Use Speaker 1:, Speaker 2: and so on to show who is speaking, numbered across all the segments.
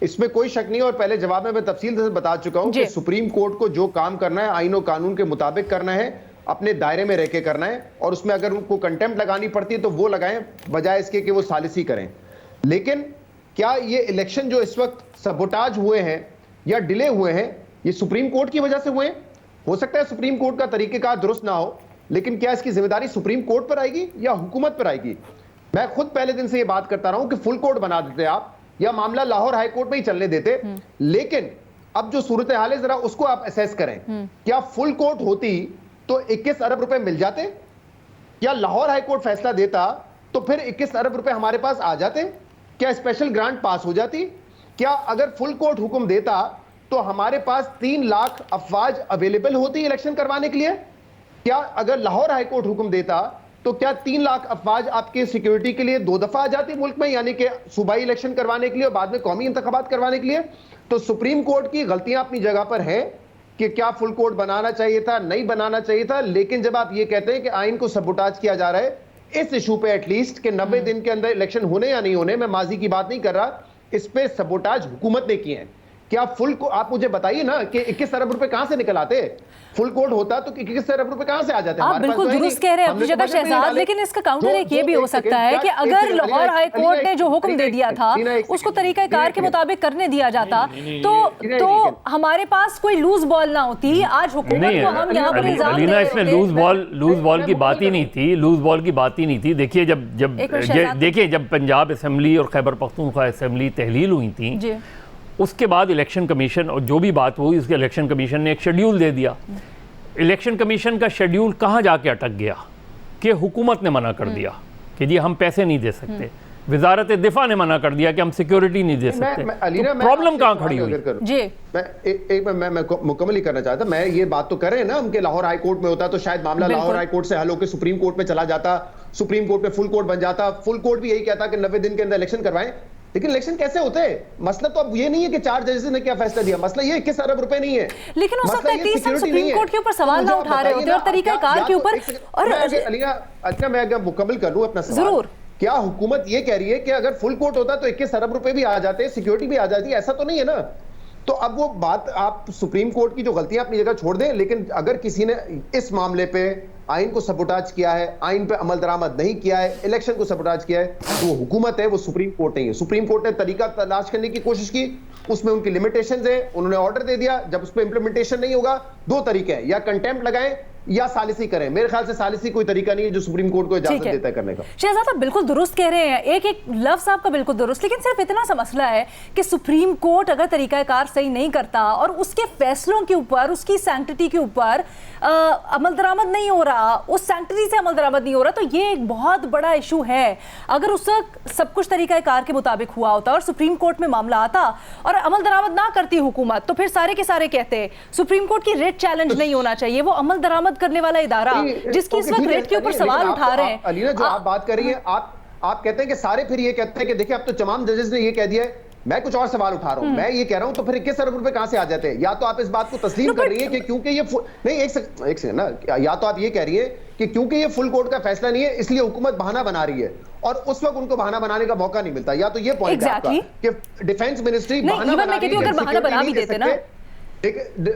Speaker 1: इसमें कोई शक नहीं। और पहले जवाब में मैं तफसील से बता चुका हूं कि सुप्रीम कोर्ट को जो काम करना है आईन और कानून के मुताबिक करना है, अपने दायरे में रहकर करना है, और उसमें अगर उनको कंटेम्प्ट लगानी पड़ती है तो वो लगाएं, बजाय इसके कि वो सालिसी करें। लेकिन क्या ये इलेक्शन जो इस वक्त सबोटाज हुए हैं या डिले हुए हैं, ये सुप्रीम कोर्ट की वजह से हुए हैं? हो सकता है सुप्रीम कोर्ट का तरीकेकार दुरुस्त ना हो, लेकिन क्या इसकी जिम्मेदारी सुप्रीम कोर्ट पर आएगी या हुकूमत पर आएगी? मैं खुद पहले दिन से ये बात करता रहा हूं कि फुल कोर्ट बना देते आप, या मामला लाहौर हाई कोर्ट में ही चलने देते। लेकिन अब जो सूरत हाल है जरा उसको आप असेस करें। क्या फुल कोर्ट होती तो 21 अरब रुपए मिल जाते? क्या लाहौर हाई कोर्ट फैसला देता तो फिर 21 अरब रुपए हमारे पास आ जाते? क्या स्पेशल ग्रांट पास हो जाती? क्या अगर फुल कोर्ट हुक्म देता तो हमारे पास 3 लाख अफवाज अवेलेबल होती इलेक्शन करवाने के लिए? क्या अगर लाहौर हाई कोर्ट हुक्म देता तो क्या 3 लाख अफवाज आपके सिक्योरिटी के लिए 2 दफा आ जाती मुल्क में, यानी कि सूबाई इलेक्शन करवाने के लिए और बाद में कौमी इंतखाबात करवाने के लिए? तो सुप्रीम कोर्ट की गलतियां अपनी जगह पर है कि क्या फुल कोर्ट बनाना चाहिए था, नहीं बनाना चाहिए था। लेकिन जब आप ये कहते हैं कि आइन को सबोटाज किया जा रहा है इस इशू पे एटलीस्ट कि 90 दिन के अंदर इलेक्शन होने या नहीं होने, मैं माजी की बात नहीं कर रहा, इस पे सबोटाज हुकूमत ने किए हैं। क्या फुल को आप मुझे बताइए ना कि 21 अरब रुपए कहां से निकल आते? फुल कोर्ट होता तो 21 अरब रुपए कहां से आ जाते?
Speaker 2: आप बिल्कुल दुरुस्त कह रहे हैं अपनी जगह शहजाद, लेकिन इसका काउंटर एक ये भी हो सकता है कि अगर लाहौर हाई कोर्ट ने जो हुक्म दे दिया था उसको तरीकाकार के मुताबिक करने दिया जाता तो हमारे पास कोई लूज बॉल ना होती। आज हुकूमत को हम यहाँ पर इल्जाम दे रहे
Speaker 3: इसमें लूज बॉल की बात ही नहीं थी, लूज बॉल की बात ही नहीं थी। देखिए जब पंजाब असेंबली और खैबर पख्तूनख्वा असेंबली तहलील हुई थी, उसके बाद इलेक्शन कमीशन और जो भी बात हुई उसके इलेक्शन कमीशन ने एक शेड्यूल दे दिया। इलेक्शन कमीशन का शेड्यूल कहाँ जाके अटक गया कि हुकूमत ने मना कर दिया कि जी हम पैसे नहीं दे सकते, वजारत दिफा ने मना कर दिया कि हम सिक्योरिटी नहीं दे सकते। प्रॉब्लम कहाँ खड़ी हुई?
Speaker 2: जी
Speaker 1: मैं मुकम्मल ही करना चाहता। मैं ये बात तो कर रहे हैं ना, उनके लाहौर हाई कोर्ट में होता तो शायद मामला लाहौर हाई कोर्ट से हल होकर सुप्रीम कोर्ट में चला जाता, सुप्रीम कोर्ट में फुल कोर्ट बन जाता, फुल कोर्ट भी यही कहता कि 90 दिन के अंदर इलेक्शन करवाएं। लेकिन इलेक्शन कैसे होते हैं? मसला तो अब ये नहीं है कि 4 जजेस ने क्या फैसला दिया, मसला ये 21 अरब रुपए नहीं है।
Speaker 2: लेकिन हो सकता है कि हम सुप्रीम कोर्ट के ऊपर सवाल ना उठा रहे होते और तरीकाकार के ऊपर। और
Speaker 1: अच्छा मैं अगर मुकम्मल कर लूं अपना सवाल।
Speaker 2: जरूर।
Speaker 1: क्या हुकूमत ये कह रही है कि अगर फुल कोर्ट होता तो 21 अरब रुपए भी आ जाते, सिक्योरिटी भी आ जाती? ऐसा तो नहीं है ना। तो अब वो बात आप सुप्रीम कोर्ट की जो गलतियां अपनी जगह छोड़ दें, लेकिन अगर किसी ने इस मामले पे आइन को सबोटाज किया है, आइन पे अमल दरामद नहीं किया है, इलेक्शन को सबोटाज किया है, तो वो हुकूमत है, वो सुप्रीम कोर्ट नहीं है। सुप्रीम कोर्ट ने तरीका तलाश करने की कोशिश की, उसमें उनकी लिमिटेशंस है, उन्होंने ऑर्डर दे दिया। जब उस पर इंप्लीमेंटेशन नहीं होगा, 2 तरीके हैं, या कंटेम्प्ट लगाएं या सालिसी करें। मेरे ख्याल से सालिसी कोई तरीका नहीं है जो सुप्रीम कोर्ट को इजाजत देता है करने का।
Speaker 2: शहजाद आप बिल्कुल दुरुस्त कह रहे हैं, एक एक लफ्ज आपका बिल्कुल दुरुस्त, लेकिन सिर्फ इतना सा मसला है कि सुप्रीम कोर्ट अगर तरीकाकार सही नहीं करता और उसके फैसलों के ऊपर, उसकी सैंक्टिटी के ऊपर अमल दरामद नहीं हो रहा, उस सैंक्टिटी से अमल दरामद नहीं हो रहा, तो ये एक बहुत बड़ा इशू है। अगर उस वक्त सब कुछ तरीकाकार के मुताबिक हुआ होता और सुप्रीम कोर्ट में मामला आता और अमल दरामद ना करती हुकूमत, तो फिर सारे के सारे कहते सुप्रीम कोर्ट की रेट चैलेंज नहीं होना चाहिए, वो अमल दरामद करने वाला इदारा जिसकी इस वक्त रेट के ऊपर सवाल उठा रहे हैं।
Speaker 1: अलीना जो आप बात कर रही हैं, आप कहते हैं कि सारे फिर ये कहते हैं कि देखिए अब तो तमाम जजेस ने ये कह दिया है, मैं कुछ और सवाल उठा रहा हूं। मैं ये कह रहा हूं तो फिर 21 अरब रुपए कहां से आ जाते हैं? या तो आप इस बात को तस्लीम कर रही हैं कि क्योंकि ये नहीं, एक सेकंड ना, या तो आप ये कह रही है कि क्योंकि ये फुल कोर्ट का फैसला नहीं है इसलिए हुकूमत बहाना बना रही है और उस वक्त उनको बहाना बनाने का मौका नहीं मिलता। या तो ये पॉइंट है आपका कि डिफेंस मिनिस्ट्री बहाना बना रही है,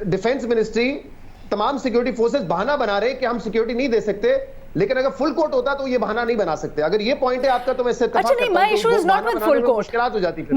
Speaker 1: डिफेंस मिनिस्ट्री तमाम सिक्योरिटी फोर्सेस बहाना बना रहे कि हम सिक्योरिटी नहीं दे सकते, लेकिन अगर फुल कोर्ट होता तो ये बहाना नहीं बना सकते। अगर ये पॉइंट है आपका तो मैं इससे
Speaker 2: अच्छा नहीं, my issue is not with full court,
Speaker 1: मुश्किलात हो जाती है।